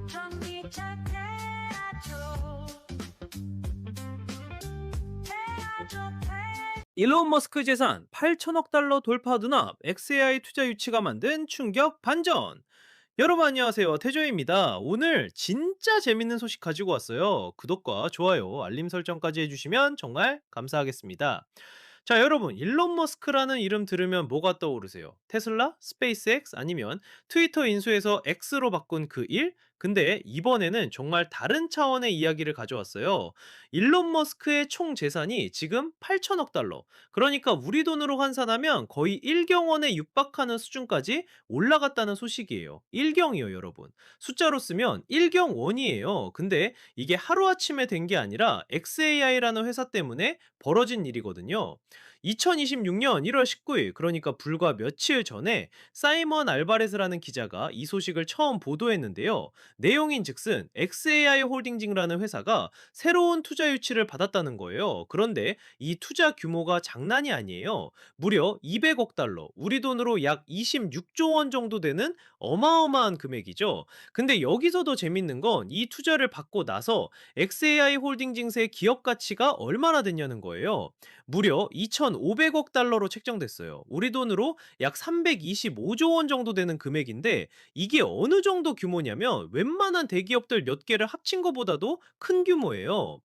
전기차 대라조 일론 머스크 재산 8천억 달러 돌파 눈앞, XAI 투자 유치가 만든 충격 반전. 여러분 안녕하세요. 태조입니다. 오늘 진짜 재밌는 소식 가지고 왔어요. 구독과 좋아요, 알림 설정까지 해주시면 정말 감사하겠습니다. 자, 여러분, 일론 머스크라는 이름 들으면 뭐가 떠오르세요? 테슬라? 스페이스X? 아니면 트위터 인수해서 X로 바꾼 그 일? 근데 이번에는 정말 다른 차원의 이야기를 가져왔어요. 일론 머스크의 총 재산이 지금 8천억 달러. 그러니까 우리 돈으로 환산하면 거의 1경원에 육박하는 수준까지 올라갔다는 소식이에요. 1경이요, 여러분. 숫자로 쓰면 1경원이에요. 근데 이게 하루아침에 된 게 아니라 XAI라는 회사 때문에 벌어진 일이거든요. 2026년 1월 19일, 그러니까 불과 며칠 전에 사이먼 알바레스라는 기자가 이 소식을 처음 보도했는데요. 내용인 즉슨 XAI 홀딩징이라는 회사가 새로운 투자 유치를 받았다는 거예요. 그런데 이 투자 규모가 장난이 아니에요. 무려 200억 달러, 우리 돈으로 약 26조 원 정도 되는 어마어마한 금액이죠. 근데 여기서 더 재밌는 건 이 투자를 받고 나서 XAI 홀딩징스의 기업 가치가 얼마나 됐냐는 거예요. 무려 2,500억 달러로 책정됐어요. 우리 돈으로 약 325조 원 정도 되는 금액인데, 이게 어느 정도 규모냐면 웬만한 대기업들 몇 개를 합친 것보다도 큰 규모예요.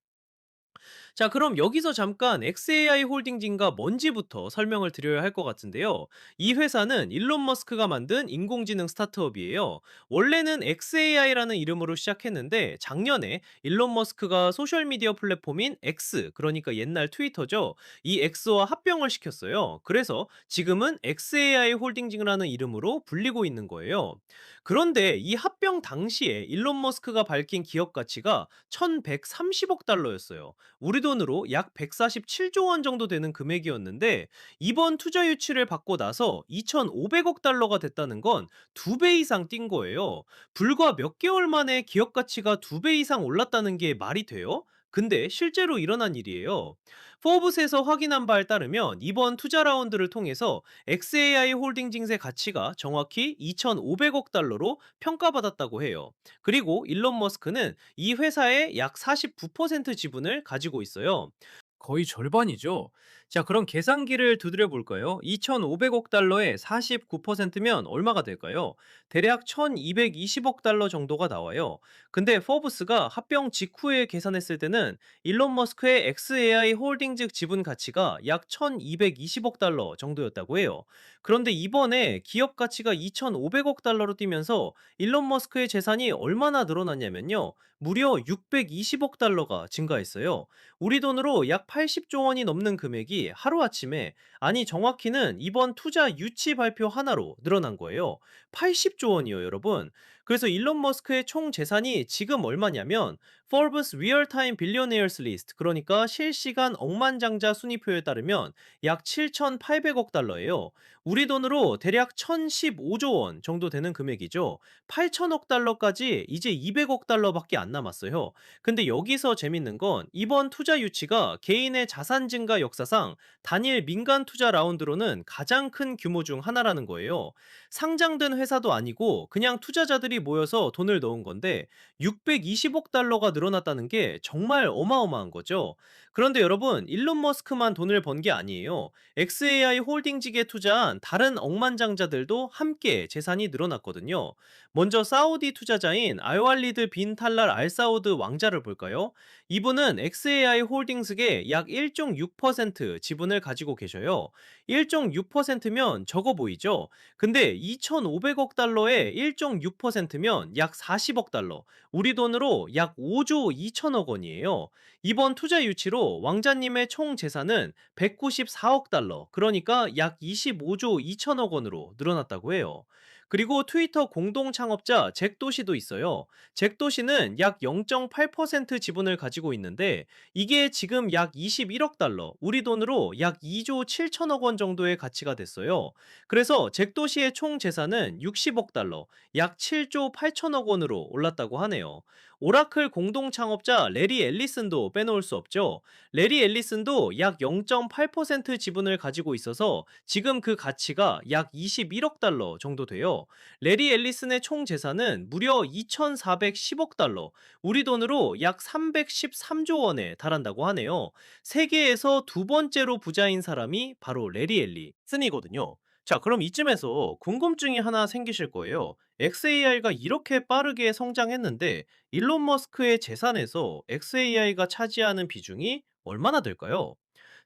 자, 그럼 여기서 잠깐 XAI 홀딩진가 뭔지부터 설명을 드려야 할 것 같은데요. 이 회사는 일론 머스크가 만든 인공지능 스타트업이에요. 원래는 XAI라는 이름으로 시작했는데 작년에 일론 머스크가 소셜미디어 플랫폼인 X, 그러니까 옛날 트위터죠. 이 X와 합병을 시켰어요. 그래서 지금은 XAI 홀딩진이라는 이름으로 불리고 있는 거예요. 그런데 이 합병 당시에 일론 머스크가 밝힌 기업 가치가 1130억 달러였어요. 우리 돈으로 약 147조 원 정도 되는 금액이었는데, 이번 투자 유치를 받고 나서 2,500억 달러가 됐다는 건 2배 이상 뛴 거예요. 불과 몇 개월 만에 기업 가치가 2배 이상 올랐다는 게 말이 돼요? 근데 실제로 일어난 일이에요. 포브스에서 확인한 바에 따르면 이번 투자 라운드를 통해서 XAI 홀딩징스의 가치가 정확히 2,500억 달러로 평가받았다고 해요. 그리고 일론 머스크는 이 회사의 약 49% 지분을 가지고 있어요. 거의 절반이죠. 자, 그럼 계산기를 두드려 볼까요? 2,500억 달러에 49%면 얼마가 될까요? 대략 1,220억 달러 정도가 나와요. 근데 포브스가 합병 직후에 계산했을 때는 일론 머스크의 XAI 홀딩즈 지분 가치가 약 1,220억 달러 정도였다고 해요. 그런데 이번에 기업 가치가 2,500억 달러로 뛰면서 일론 머스크의 재산이 얼마나 늘어났냐면요. 무려 620억 달러가 증가했어요. 우리 돈으로 약 80조 원이 넘는 금액이 하루아침에, 아니 정확히는 이번 투자 유치 발표 하나로 늘어난 거예요. 80조 원이요, 여러분. 그래서 일론 머스크의 총 재산이 지금 얼마냐면 Forbes 리얼타임 빌리어네어스 리스트, 그러니까 실시간 억만장자 순위표에 따르면 약 7,800억 달러예요. 우리 돈으로 대략 1,015조 원 정도 되는 금액이죠. 8천억 달러까지 이제 200억 달러밖에 안 남았어요. 근데 여기서 재밌는 건 이번 투자 유치가 개인의 자산 증가 역사상 단일 민간 투자 라운드로는 가장 큰 규모 중 하나라는 거예요. 상장된 회사도 아니고 그냥 투자자들이 모여서 돈을 넣은 건데 620억 달러가 늘어났다는 게 정말 어마어마한 거죠. 그런데 여러분, 일론 머스크만 돈을 번 게 아니에요. XAI 홀딩직에 투자한 다른 억만장자들도 함께 재산이 늘어났거든요. 먼저 사우디 투자자인 알왈리드 빈 탈랄 알 사우드 왕자를 볼까요? 이분은 XAI 홀딩스의 약 1.6% 지분을 가지고 계셔요. 1.6%면 적어 보이죠? 근데 2,500억 달러에 1.6%면 약 40억 달러, 우리 돈으로 약 5조 2천억 원이에요. 이번 투자 유치로 왕자님의 총 재산은 194억 달러, 그러니까 약 25조 2천억 원으로 늘어났다고 해요. 그리고 트위터 공동 창업자 잭 도시도 있어요. 잭 도시는 약 0.8% 지분을 가지고 있는데 이게 지금 약 21억 달러, 우리 돈으로 약 2조 7천억 원 정도의 가치가 됐어요. 그래서 잭 도시의 총 재산은 60억 달러, 약 7조 8천억 원으로 올랐다고 하네요. 오라클 공동 창업자 레리 앨리슨도 빼놓을 수 없죠. 레리 앨리슨도 약 0.8% 지분을 가지고 있어서 지금 그 가치가 약 21억 달러 정도 돼요. 레리 앨리슨의 총 재산은 무려 2,410억 달러, 우리 돈으로 약 313조 원에 달한다고 하네요. 세계에서 두 번째로 부자인 사람이 바로 레리 앨리슨이거든요. 자, 그럼 이쯤에서 궁금증이 하나 생기실 거예요. XAI가 이렇게 빠르게 성장했는데 일론 머스크의 재산에서 XAI가 차지하는 비중이 얼마나 될까요?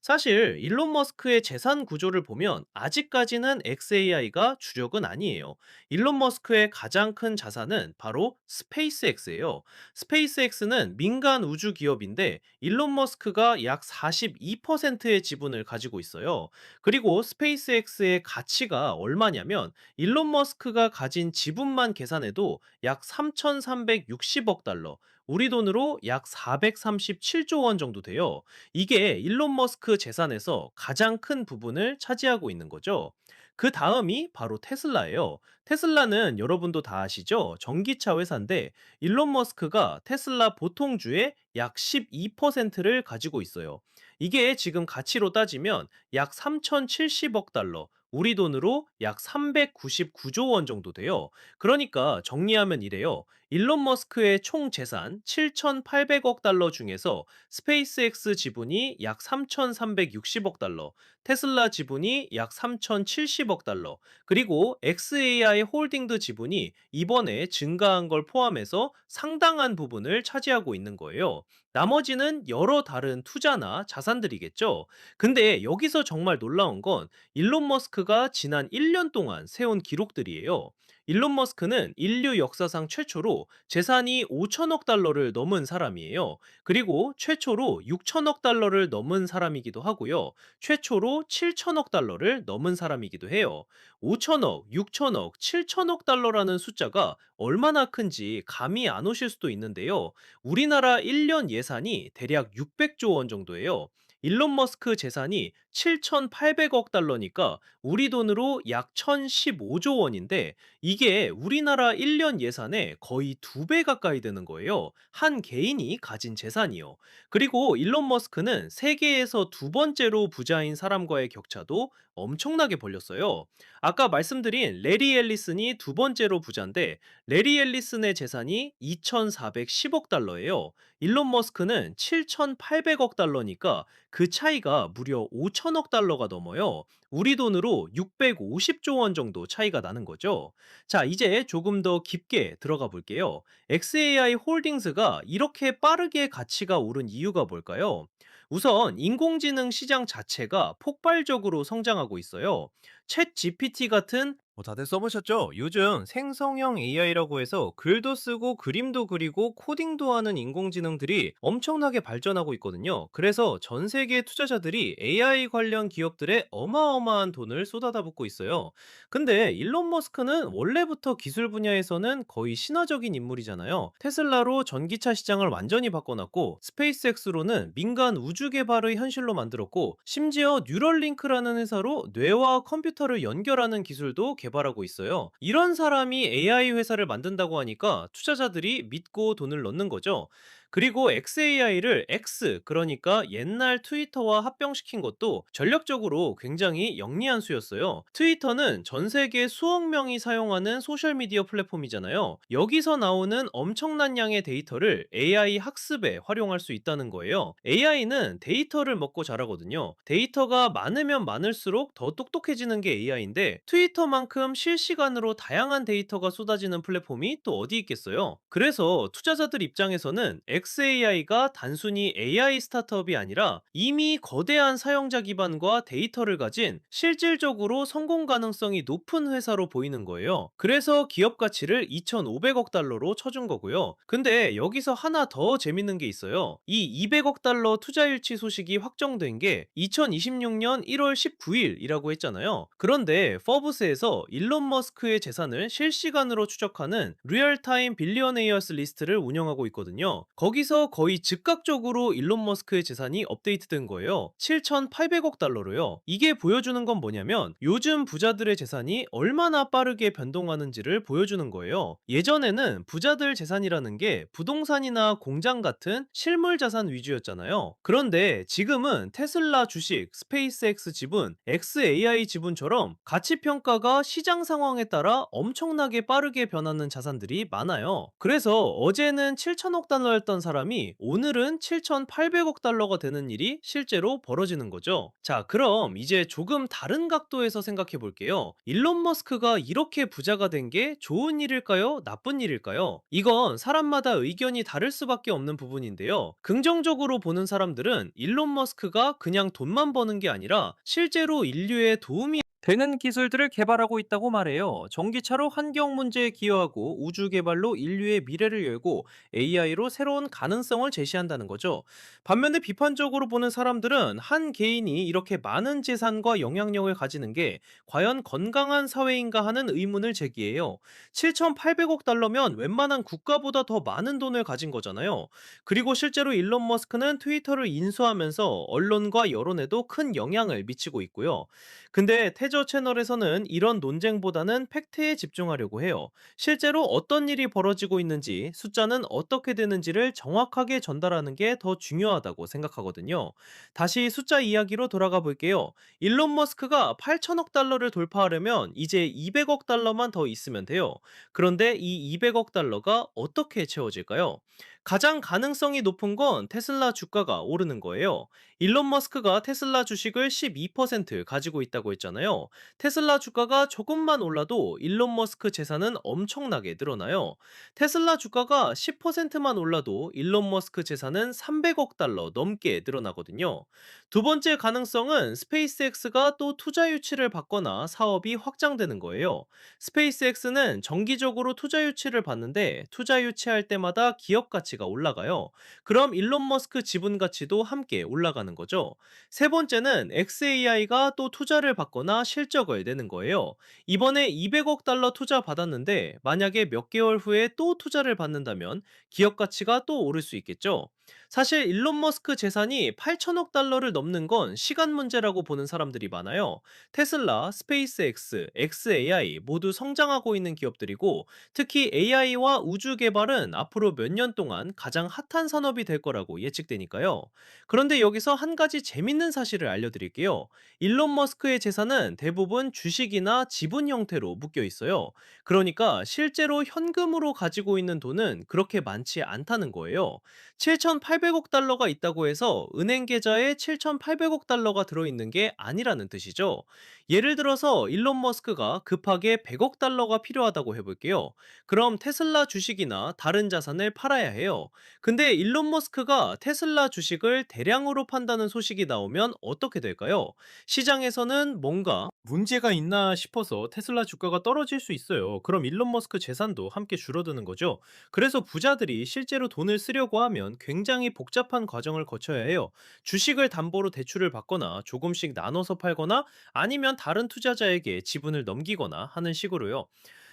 사실 일론 머스크의 재산 구조를 보면 아직까지는 XAI가 주력은 아니에요. 일론 머스크의 가장 큰 자산은 바로 스페이스X예요. 스페이스X는 민간 우주 기업인데 일론 머스크가 약 42%의 지분을 가지고 있어요. 그리고 스페이스X의 가치가 얼마냐면 일론 머스크가 가진 지분만 계산해도 약 3,360억 달러, 우리 돈으로 약 437조 원 정도 돼요. 이게 일론 머스크 재산에서 가장 큰 부분을 차지하고 있는 거죠. 그 다음이 바로 테슬라예요. 테슬라는 여러분도 다 아시죠? 전기차 회사인데 일론 머스크가 테슬라 보통주의 약 12%를 가지고 있어요. 이게 지금 가치로 따지면 약 3,070억 달러, 우리 돈으로 약 399조 원 정도 돼요. 그러니까 정리하면 이래요. 일론 머스크의 총 재산 7,800억 달러 중에서 스페이스X 지분이 약 3,360억 달러, 테슬라 지분이 약 3,070억 달러, 그리고 XAI 홀딩드 지분이 이번에 증가한 걸 포함해서 상당한 부분을 차지하고 있는 거예요. 나머지는 여러 다른 투자나 자산들이겠죠. 근데 여기서 정말 놀라운 건 일론 머스크가 지난 1년 동안 세운 기록들이에요. 일론 머스크는 인류 역사상 최초로 재산이 5천억 달러를 넘은 사람이에요. 그리고 최초로 6천억 달러를 넘은 사람이기도 하고요. 최초로 7천억 달러를 넘은 사람이기도 해요. 5천억, 6천억, 7천억 달러라는 숫자가 얼마나 큰지 감이 안 오실 수도 있는데요. 우리나라 1년 예산이 대략 600조 원 정도예요. 일론 머스크 재산이 7,800억 달러니까 우리 돈으로 약 1,015조 원인데 이게 우리나라 1년 예산의 거의 2배 가까이 되는 거예요. 한 개인이 가진 재산이요. 그리고 일론 머스크는 세계에서 두 번째로 부자인 사람과의 격차도 엄청나게 벌렸어요. 아까 말씀드린 레리 앨리슨이 두 번째로 부자인데 레리 앨리슨의 재산이 2,410억 달러예요. 일론 머스크는 7,800억 달러니까 그 차이가 무려 5천억 달러가 넘어요. 우리 돈으로 650조 원 정도 차이가 나는 거죠. 자, 이제 조금 더 깊게 들어가 볼게요. XAI 홀딩스가 이렇게 빠르게 가치가 오른 이유가 뭘까요? 우선 인공지능 시장 자체가 폭발적으로 성장하고 있어요. 챗 GPT 같은 다들 써보셨죠? 요즘 생성형 AI라고 해서 글도 쓰고 그림도 그리고 코딩도 하는 인공지능들이 엄청나게 발전하고 있거든요. 그래서 전 세계 투자자들이 AI 관련 기업들에 어마어마한 돈을 쏟아다 붓고 있어요. 근데 일론 머스크는 원래부터 기술 분야에서는 거의 신화적인 인물이잖아요. 테슬라로 전기차 시장을 완전히 바꿔놨고 스페이스X로는 민간 우주 개발의 현실로 만들었고 심지어 뉴럴링크라는 회사로 뇌와 컴퓨터를 연결하는 기술도 개발하고 있어요. 이런 사람이 AI 회사를 만든다고 하니까 투자자들이 믿고 돈을 넣는 거죠. 그리고 XAI를 X, 그러니까 옛날 트위터와 합병시킨 것도 전략적으로 굉장히 영리한 수였어요. 트위터는 전 세계 수억 명이 사용하는 소셜미디어 플랫폼이잖아요. 여기서 나오는 엄청난 양의 데이터를 AI 학습에 활용할 수 있다는 거예요. AI는 데이터를 먹고 자라거든요. 데이터가 많으면 많을수록 더 똑똑해지는 게 AI인데 트위터만큼 실시간으로 다양한 데이터가 쏟아지는 플랫폼이 또 어디 있겠어요? 그래서 투자자들 입장에서는 XAI가 단순히 AI 스타트업이 아니라 이미 거대한 사용자 기반과 데이터를 가진 실질적으로 성공 가능성이 높은 회사로 보이는 거예요. 그래서 기업 가치를 2,500억 달러로 쳐준 거고요. 근데 여기서 하나 더 재밌는 게 있어요. 이 200억 달러 투자 일치 소식이 확정된 게 2026년 1월 19일이라고 했잖아요. 그런데 퍼브스에서 일론 머스크의 재산을 실시간으로 추적하는 리얼타임 빌리어네이어스 리스트를 운영하고 있거든요. 거기서 거의 즉각적으로 일론 머스크의 재산이 업데이트된 거예요. 7,800억 달러로요. 이게 보여주는 건 뭐냐면 요즘 부자들의 재산이 얼마나 빠르게 변동하는지를 보여주는 거예요. 예전에는 부자들 재산이라는 게 부동산이나 공장 같은 실물 자산 위주였잖아요. 그런데 지금은 테슬라 주식, 스페이스X 지분, XAI 지분처럼 가치 평가가 시장 상황에 따라 엄청나게 빠르게 변하는 자산들이 많아요. 그래서 어제는 7천억 달러였던 사람이 오늘은 7,800억 달러가 되는 일이 실제로 벌어지는 거죠. 자, 그럼 이제 조금 다른 각도에서 생각해 볼게요. 일론 머스크가 이렇게 부자가 된 게 좋은 일일까요? 나쁜 일일까요? 이건 사람마다 의견이 다를 수밖에 없는 부분인데요. 긍정적으로 보는 사람들은 일론 머스크가 그냥 돈만 버는 게 아니라 실제로 인류에 도움이 되는 기술들을 개발하고 있다고 말해요. 전기차로 환경 문제에 기여하고 우주 개발로 인류의 미래를 열고 AI로 새로운 가능성을 제시한다는 거죠. 반면에 비판적으로 보는 사람들은 한 개인이 이렇게 많은 재산과 영향력을 가지는 게 과연 건강한 사회인가 하는 의문을 제기해요. 7,800억 달러면 웬만한 국가보다 더 많은 돈을 가진 거잖아요. 그리고 실제로 일론 머스크는 트위터를 인수하면서 언론과 여론에도 큰 영향을 미치고 있고요. 근데 테저 채널에서는 이런 논쟁보다는 팩트에 집중하려고 해요. 실제로 어떤 일이 벌어지고 있는지, 숫자는 어떻게 되는지를 정확하게 전달하는 게 더 중요하다고 생각하거든요. 다시 숫자 이야기로 돌아가 볼게요. 일론 머스크가 8천억 달러를 돌파하려면 이제 200억 달러만 더 있으면 돼요. 그런데 이 200억 달러가 어떻게 채워질까요? 가장 가능성이 높은 건 테슬라 주가가 오르는 거예요. 일론 머스크가 테슬라 주식을 12% 가지고 있다고 했잖아요. 테슬라 주가가 조금만 올라도 일론 머스크 재산은 엄청나게 늘어나요. 테슬라 주가가 10%만 올라도 일론 머스크 재산은 300억 달러 넘게 늘어나거든요. 두 번째 가능성은 스페이스X가 또 투자 유치를 받거나 사업이 확장되는 거예요. 스페이스X는 정기적으로 투자 유치를 받는데 투자 유치할 때마다 기업 가치가 올라가요. 그럼 일론 머스크 지분 가치도 함께 올라가는 거죠. 세 번째는 XAI가 또 투자를 받거나 실적을 내는 거예요. 이번에 200억 달러 투자 받았는데 만약에 몇 개월 후에 또 투자를 받는다면 기업 가치가 또 오를 수 있겠죠. 사실 일론 머스크 재산이 8천억 달러를 넘는 건 시간 문제라고 보는 사람들이 많아요. 테슬라, 스페이스X, XAI 모두 성장하고 있는 기업들이고 특히 AI와 우주 개발은 앞으로 몇 년 동안 가장 핫한 산업이 될 거라고 예측되니까요. 그런데 여기서 한 가지 재밌는 사실을 알려드릴게요. 일론 머스크의 재산은 대부분 주식이나 지분 형태로 묶여 있어요. 그러니까 실제로 현금으로 가지고 있는 돈은 그렇게 많지 않다는 거예요. 7,800억 달러가 있다고 해서 은행 계좌에 7,800억 달러가 들어있는 게 아니라는 뜻이죠. 예를 들어서 일론 머스크가 급하게 100억 달러가 필요하다고 해볼게요. 그럼 테슬라 주식이나 다른 자산을 팔아야 해요. 근데 일론 머스크가 테슬라 주식을 대량으로 판다는 소식이 나오면 어떻게 될까요? 시장에서는 뭔가 문제가 있나 싶어서 테슬라 주가가 떨어질 수 있어요. 그럼 일론 머스크 재산도 함께 줄어드는 거죠. 그래서 부자들이 실제로 돈을 쓰려고 하면 굉장히 복잡한 과정을 거쳐야 해요. 주식을 담보로 대출을 받거나 조금씩 나눠서 팔거나 아니면 다른 투자자에게 지분을 넘기거나 하는 식으로요.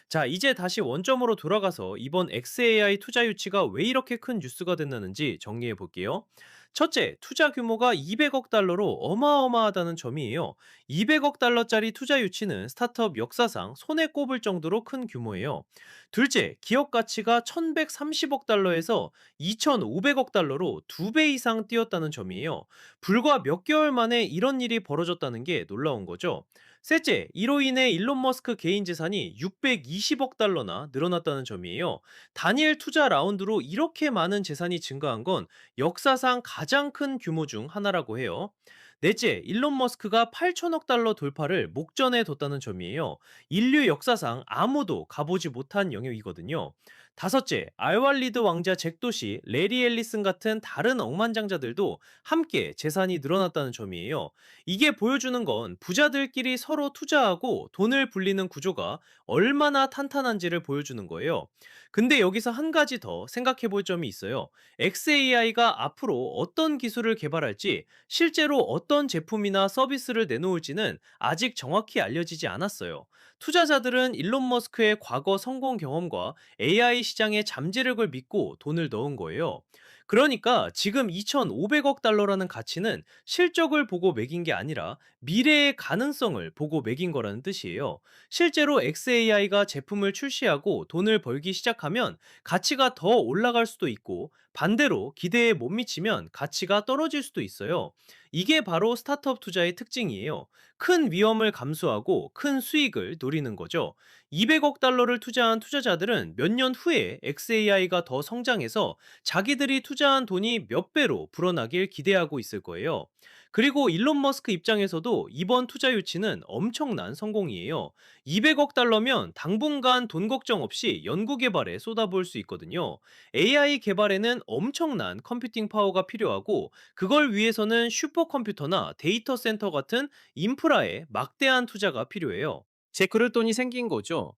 자, 이제 다시 원점으로 돌아가서 이번 XAI 투자 유치가 왜 이렇게 큰 뉴스가 됐나는지 정리해 볼게요. 첫째, 투자 규모가 200억 달러로 어마어마하다는 점이에요. 200억 달러짜리 투자 유치는 스타트업 역사상 손에 꼽을 정도로 큰 규모예요. 둘째, 기업 가치가 1130억 달러에서 2500억 달러로 2배 이상 뛰었다는 점이에요. 불과 몇 개월 만에 이런 일이 벌어졌다는 게 놀라운 거죠. 셋째, 이로 인해 일론 머스크 개인 재산이 620억 달러나 늘어났다는 점이에요. 단일 투자 라운드로 이렇게 많은 재산이 증가한 건 역사상 가장 큰 규모 중 하나라고 해요. 넷째, 일론 머스크가 8천억 달러 돌파를 목전에 뒀다는 점이에요. 인류 역사상 아무도 가보지 못한 영역이거든요. 다섯째, 알왈리드 왕자 잭도시, 레리 앨리슨 같은 다른 억만장자들도 함께 재산이 늘어났다는 점이에요. 이게 보여주는 건 부자들끼리 서로 투자하고 돈을 불리는 구조가 얼마나 탄탄한지를 보여주는 거예요. 근데 여기서 한 가지 더 생각해 볼 점이 있어요. XAI가 앞으로 어떤 기술을 개발할지, 실제로 어떤 제품이나 서비스를 내놓을지는 아직 정확히 알려지지 않았어요. 투자자들은 일론 머스크의 과거 성공 경험과 AI 시장의 잠재력을 믿고 돈을 넣은 거예요. 그러니까 지금 2,500억 달러라는 가치는 실적을 보고 매긴 게 아니라 미래의 가능성을 보고 매긴 거라는 뜻이에요. 실제로 XAI가 제품을 출시하고 돈을 벌기 시작하면 가치가 더 올라갈 수도 있고, 반대로 기대에 못 미치면 가치가 떨어질 수도 있어요. 이게 바로 스타트업 투자의 특징이에요. 큰 위험을 감수하고 큰 수익을 노리는 거죠. 200억 달러를 투자한 투자자들은 몇 년 후에 XAI가 더 성장해서 자기들이 투자한 돈이 몇 배로 불어나길 기대하고 있을 거예요. 그리고 일론 머스크 입장에서도 이번 투자 유치는 엄청난 성공이에요. 200억 달러면 당분간 돈 걱정 없이 연구 개발에 쏟아부을 수 있거든요. AI 개발에는 엄청난 컴퓨팅 파워가 필요하고, 그걸 위해서는 슈퍼컴퓨터나 데이터 센터 같은 인프라에 막대한 투자가 필요해요. 제 그럴 돈이 생긴 거죠.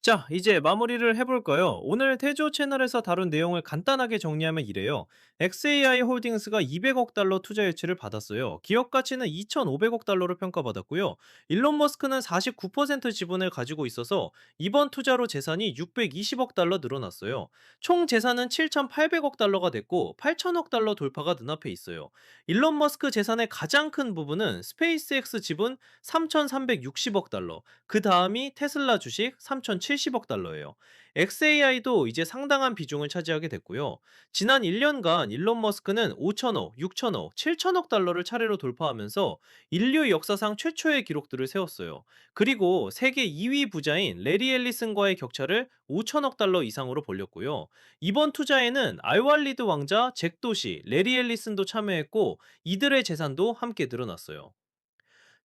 자, 이제 마무리를 해볼까요? 오늘 태조 채널에서 다룬 내용을 간단하게 정리하면 이래요. XAI 홀딩스가 200억 달러 투자 유치를 받았어요. 기업 가치는 2,500억 달러로 평가받았고요. 일론 머스크는 49% 지분을 가지고 있어서 이번 투자로 재산이 620억 달러 늘어났어요. 총 재산은 7,800억 달러가 됐고 8천억 달러 돌파가 눈앞에 있어요. 일론 머스크 재산의 가장 큰 부분은 스페이스X 지분 3,360억 달러, 그 다음이 테슬라 주식 3,070억 달러예요. XAI도 이제 상당한 비중을 차지하게 됐고요. 지난 1년간 일론 머스크는 5천억, 6천억, 7천억 달러를 차례로 돌파하면서 인류 역사상 최초의 기록들을 세웠어요. 그리고 세계 2위 부자인 레리 앨리슨과의 격차를 5천억 달러 이상으로 벌렸고요. 이번 투자에는 알왈리드 왕자, 잭 도시, 레리 앨리슨도 참여했고, 이들의 재산도 함께 늘어났어요.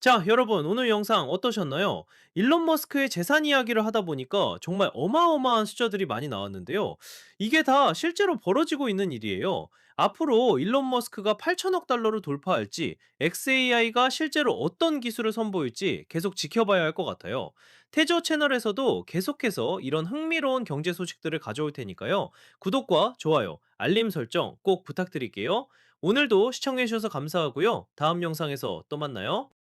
자, 여러분, 오늘 영상 어떠셨나요? 일론 머스크의 재산 이야기를 하다 보니까 정말 어마어마한 숫자들이 많이 나왔는데요. 이게 다 실제로 벌어지고 있는 일이에요. 앞으로 일론 머스크가 8천억 달러를 돌파할지, XAI가 실제로 어떤 기술을 선보일지 계속 지켜봐야 할 것 같아요. 태조 채널에서도 계속해서 이런 흥미로운 경제 소식들을 가져올 테니까요. 구독과 좋아요, 알림 설정 꼭 부탁드릴게요. 오늘도 시청해주셔서 감사하고요. 다음 영상에서 또 만나요.